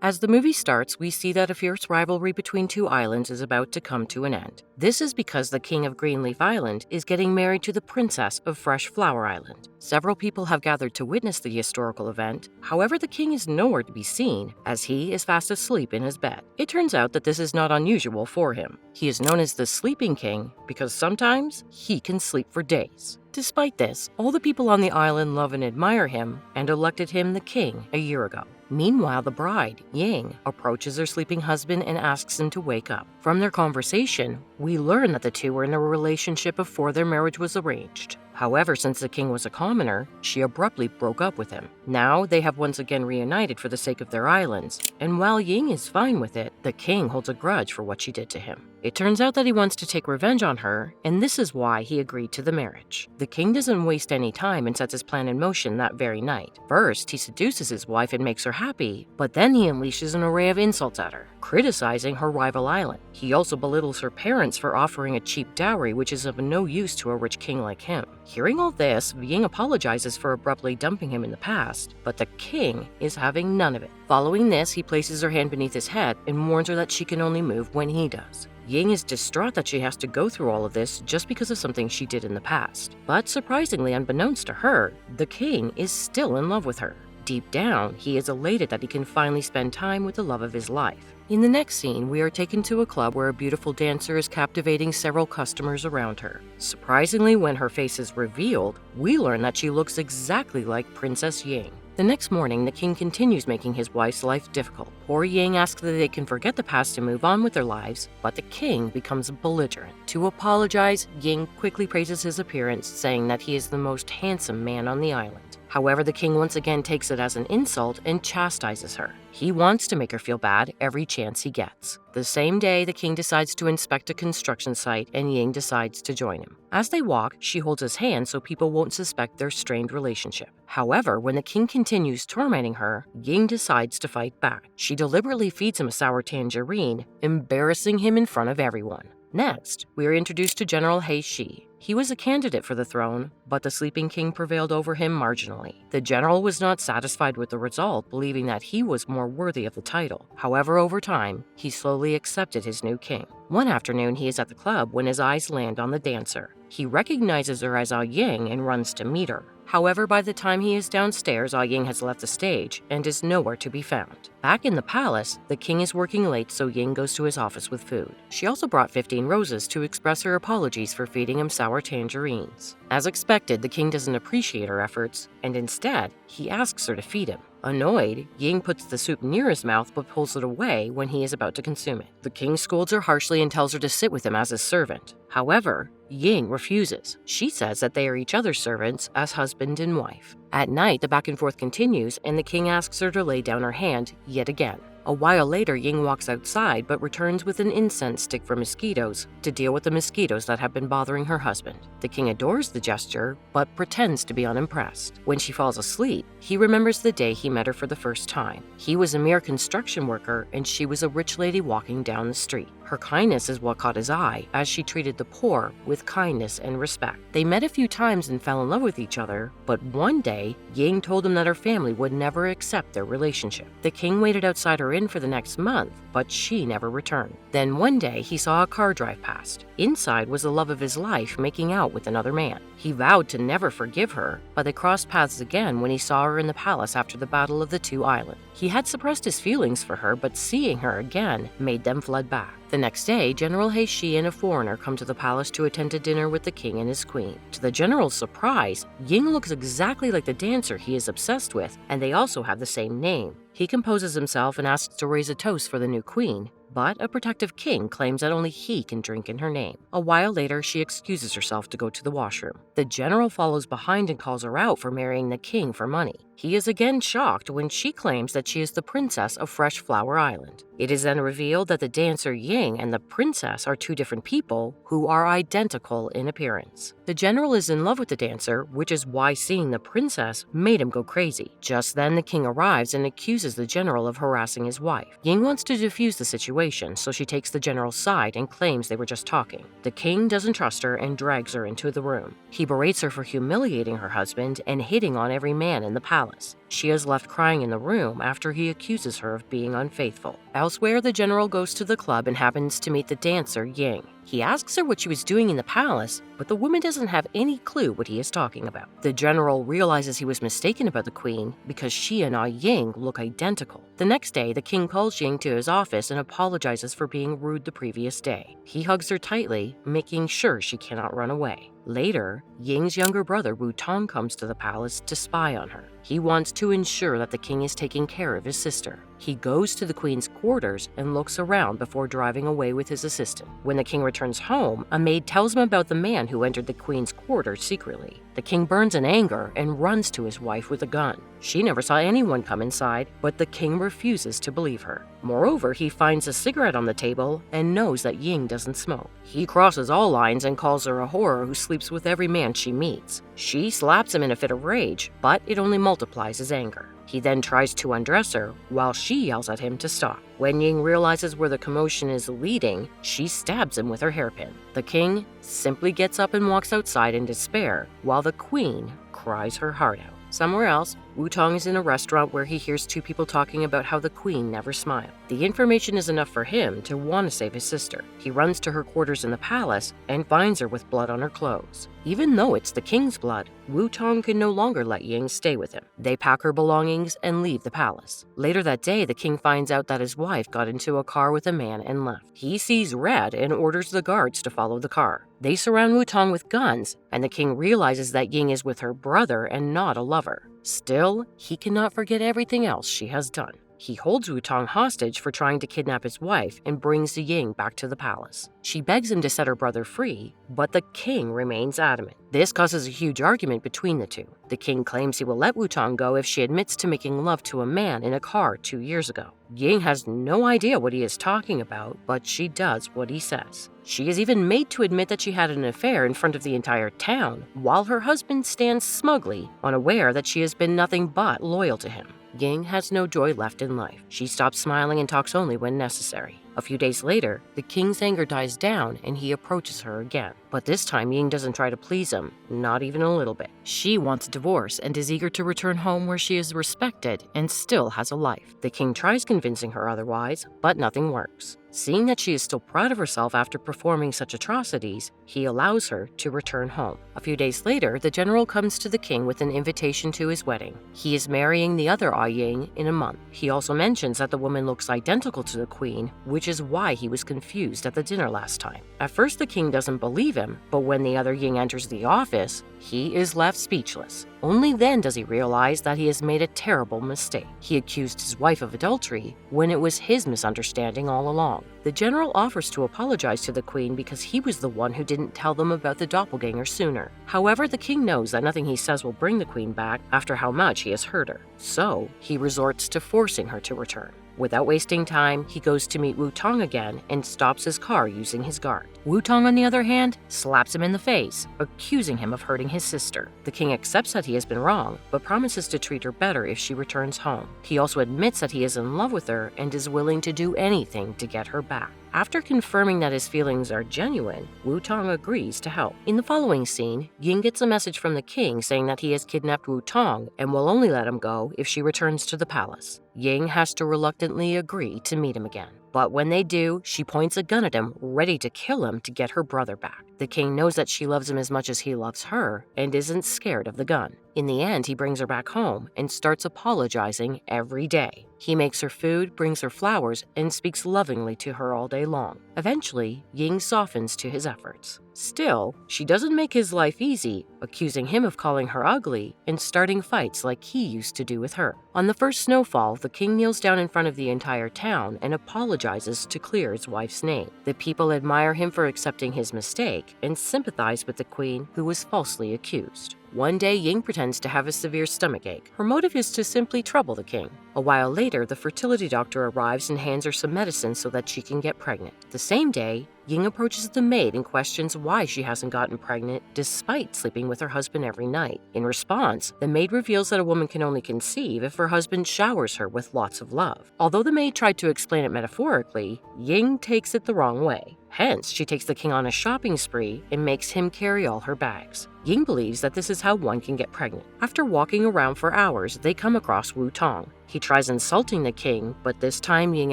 As the movie starts, we see that a fierce rivalry between two islands is about to come to an end. This is because the king of Greenleaf Island is getting married to the princess of Fresh Flower Island. Several people have gathered to witness the historical event. However, the king is nowhere to be seen, as he is fast asleep in his bed. It turns out that this is not unusual for him. He is known as the Sleeping King because sometimes he can sleep for days. Despite this, all the people on the island love and admire him and elected him the king a year ago. Meanwhile, the bride, Ying, approaches her sleeping husband and asks him to wake up. From their conversation, we learn that the two were in a relationship before their marriage was arranged. However, since the king was a commoner, she abruptly broke up with him. Now, they have once again reunited for the sake of their islands, and while Ying is fine with it, the king holds a grudge for what she did to him. It turns out that he wants to take revenge on her, and this is why he agreed to the marriage. The king doesn't waste any time and sets his plan in motion that very night. First, he seduces his wife and makes her happy, but then he unleashes an array of insults at her, criticizing her rival island. He also belittles her parents for offering a cheap dowry, which is of no use to a rich king like him. Hearing all this, Ying apologizes for abruptly dumping him in the past, but the king is having none of it. Following this, he places her hand beneath his head and warns her that she can only move when he does. Ying is distraught that she has to go through all of this just because of something she did in the past. But surprisingly, unbeknownst to her, the king is still in love with her. Deep down, he is elated that he can finally spend time with the love of his life. In the next scene, we are taken to a club where a beautiful dancer is captivating several customers around her. Surprisingly, when her face is revealed, we learn that she looks exactly like Princess Ying. The next morning, the king continues making his wife's life difficult. Poor Ying asks that they can forget the past and move on with their lives, but the king becomes belligerent. To apologize, Ying quickly praises his appearance, saying that he is the most handsome man on the island. However, the king once again takes it as an insult and chastises her. He wants to make her feel bad every chance he gets. The same day, the king decides to inspect a construction site and Ying decides to join him. As they walk, she holds his hand so people won't suspect their strained relationship. However, when the king continues tormenting her, Ying decides to fight back. She deliberately feeds him a sour tangerine, embarrassing him in front of everyone. Next, we are introduced to General He Shi. He was a candidate for the throne, but the Sleeping King prevailed over him marginally. The general was not satisfied with the result, believing that he was more worthy of the title. However, over time, he slowly accepted his new king. One afternoon, he is at the club when his eyes land on the dancer. He recognizes her as Ah Ying and runs to meet her. However, by the time he is downstairs, Ah Ying has left the stage and is nowhere to be found. Back in the palace, the king is working late, so Ying goes to his office with food. She also brought 15 roses to express her apologies for feeding him sour tangerines. As expected, the king doesn't appreciate her efforts, and instead, he asks her to feed him. Annoyed, Ying puts the soup near his mouth but pulls it away when he is about to consume it. The king scolds her harshly and tells her to sit with him as his servant. However, Ying refuses. She says that they are each other's servants as husband and wife. At night, the back and forth continues, and the king asks her to lay down her hand yet again. A while later, Ying walks outside but returns with an incense stick for mosquitoes to deal with the mosquitoes that have been bothering her husband. The king adores the gesture but pretends to be unimpressed. When she falls asleep, he remembers the day he met her for the first time. He was a mere construction worker and she was a rich lady walking down the street. Her kindness is what caught his eye, as she treated the poor with kindness and respect. They met a few times and fell in love with each other, but one day, Ying told him that her family would never accept their relationship. The king waited outside her inn for the next month, but she never returned. Then one day, he saw a car drive past. Inside was the love of his life making out with another man. He vowed to never forgive her, but they crossed paths again when he saw her in the palace after the Battle of the Two Islands. He had suppressed his feelings for her, but seeing her again made them flood back. The next day, General He Shi and a foreigner come to the palace to attend a dinner with the king and his queen. To the general's surprise, Ying looks exactly like the dancer he is obsessed with, and they also have the same name. He composes himself and asks to raise a toast for the new queen, but a protective king claims that only he can drink in her name. A while later, she excuses herself to go to the washroom. The general follows behind and calls her out for marrying the king for money. He is again shocked when she claims that she is the princess of Fresh Flower Island. It is then revealed that the dancer Ying and the princess are two different people who are identical in appearance. The general is in love with the dancer, which is why seeing the princess made him go crazy. Just then, the king arrives and accuses the general of harassing his wife. Ying wants to defuse the situation, so she takes the general's side and claims they were just talking. The king doesn't trust her and drags her into the room. He berates her for humiliating her husband and hitting on every man in the palace. palace. She is left crying in the room after he accuses her of being unfaithful. Elsewhere, the general goes to the club and happens to meet the dancer Ying. He asks her what she was doing in the palace, but the woman doesn't have any clue what he is talking about. The general realizes he was mistaken about the queen because she and Ying look identical. The next day, the king calls Ying to his office and apologizes for being rude the previous day. He hugs her tightly, making sure she cannot run away. Later, Ying's younger brother Wu Tong comes to the palace to spy on her. He wants to ensure that the king is taking care of his sister. He goes to the queen's quarters and looks around before driving away with his assistant. When the king returns home, a maid tells him about the man who entered the queen's quarters secretly. The king burns in anger and runs to his wife with a gun. She never saw anyone come inside, but the king refuses to believe her. Moreover, he finds a cigarette on the table and knows that Ying doesn't smoke. He crosses all lines and calls her a whore who sleeps with every man she meets. She slaps him in a fit of rage, but it only multiplies his anger. He then tries to undress her while she yells at him to stop. When Ying realizes where the commotion is leading, she stabs him with her hairpin. The king simply gets up and walks outside in despair, while the queen cries her heart out. Somewhere else, Wu Tong is in a restaurant where he hears two people talking about how the queen never smiled. The information is enough for him to want to save his sister. He runs to her quarters in the palace and finds her with blood on her clothes. Even though it's the king's blood, Wu Tong can no longer let Ying stay with him. They pack her belongings and leave the palace. Later that day, the king finds out that his wife got into a car with a man and left. He sees red and orders the guards to follow the car. They surround Wu Tong with guns, and the king realizes that Ying is with her brother and not a lover. Still, he cannot forget everything else she has done. He holds Wu Tong hostage for trying to kidnap his wife and brings Ying back to the palace. She begs him to set her brother free, but the king remains adamant. This causes a huge argument between the two. The king claims he will let Wu Tong go if she admits to making love to a man in a car 2 years ago. Ying has no idea what he is talking about, but she does what he says. She is even made to admit that she had an affair in front of the entire town, while her husband stands smugly, unaware that she has been nothing but loyal to him. Ying has no joy left in life. She stops smiling and talks only when necessary. A few days later, the king's anger dies down and he approaches her again. But this time, Ying doesn't try to please him, not even a little bit. She wants a divorce and is eager to return home where she is respected and still has a life. The king tries convincing her otherwise, but nothing works. Seeing that she is still proud of herself after performing such atrocities, he allows her to return home. A few days later, the general comes to the king with an invitation to his wedding. He is marrying the other Ying in a month. He also mentions that the woman looks identical to the queen, which is why he was confused at the dinner last time. At first, the king doesn't believe him, but when the other Ying enters the office, he is left speechless. Only then does he realize that he has made a terrible mistake. He accused his wife of adultery when it was his misunderstanding all along. The general offers to apologize to the queen because he was the one who didn't tell them about the doppelganger sooner. However, the king knows that nothing he says will bring the queen back after how much he has hurt her. So, he resorts to forcing her to return. Without wasting time, he goes to meet Wu Tong again and stops his car using his guard. Wu Tong, on the other hand, slaps him in the face, accusing him of hurting his sister. The king accepts that he has been wrong, but promises to treat her better if she returns home. He also admits that he is in love with her and is willing to do anything to get her back. After confirming that his feelings are genuine, Wu Tong agrees to help. In the following scene, Ying gets a message from the king saying that he has kidnapped Wu Tong and will only let him go if she returns to the palace. Ying has to reluctantly agree to meet him again. But when they do, she points a gun at him, ready to kill him to get her brother back. The king knows that she loves him as much as he loves her and isn't scared of the gun. In the end, he brings her back home and starts apologizing every day. He makes her food, brings her flowers, and speaks lovingly to her all day long. Eventually, Ying softens to his efforts. Still, she doesn't make his life easy, accusing him of calling her ugly and starting fights like he used to do with her. On the first snowfall, the king kneels down in front of the entire town and apologizes to clear his wife's name. The people admire him for accepting his mistake and sympathize with the queen who was falsely accused. One day, Ying pretends to have a severe stomachache. Her motive is to simply trouble the king. A while later, the fertility doctor arrives and hands her some medicine so that she can get pregnant. The same day, Ying approaches the maid and questions why she hasn't gotten pregnant despite sleeping with her husband every night. In response, the maid reveals that a woman can only conceive if her husband showers her with lots of love. Although the maid tried to explain it metaphorically, Ying takes it the wrong way. Hence, she takes the king on a shopping spree and makes him carry all her bags. Ying believes that this is how one can get pregnant. After walking around for hours, they come across Wu Tong. He tries insulting the king, but this time Ying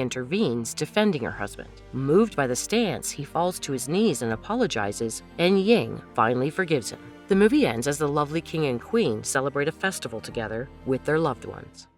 intervenes, defending her husband. Moved by the stance, he falls to his knees and apologizes, and Ying finally forgives him. The movie ends as the lovely king and queen celebrate a festival together with their loved ones.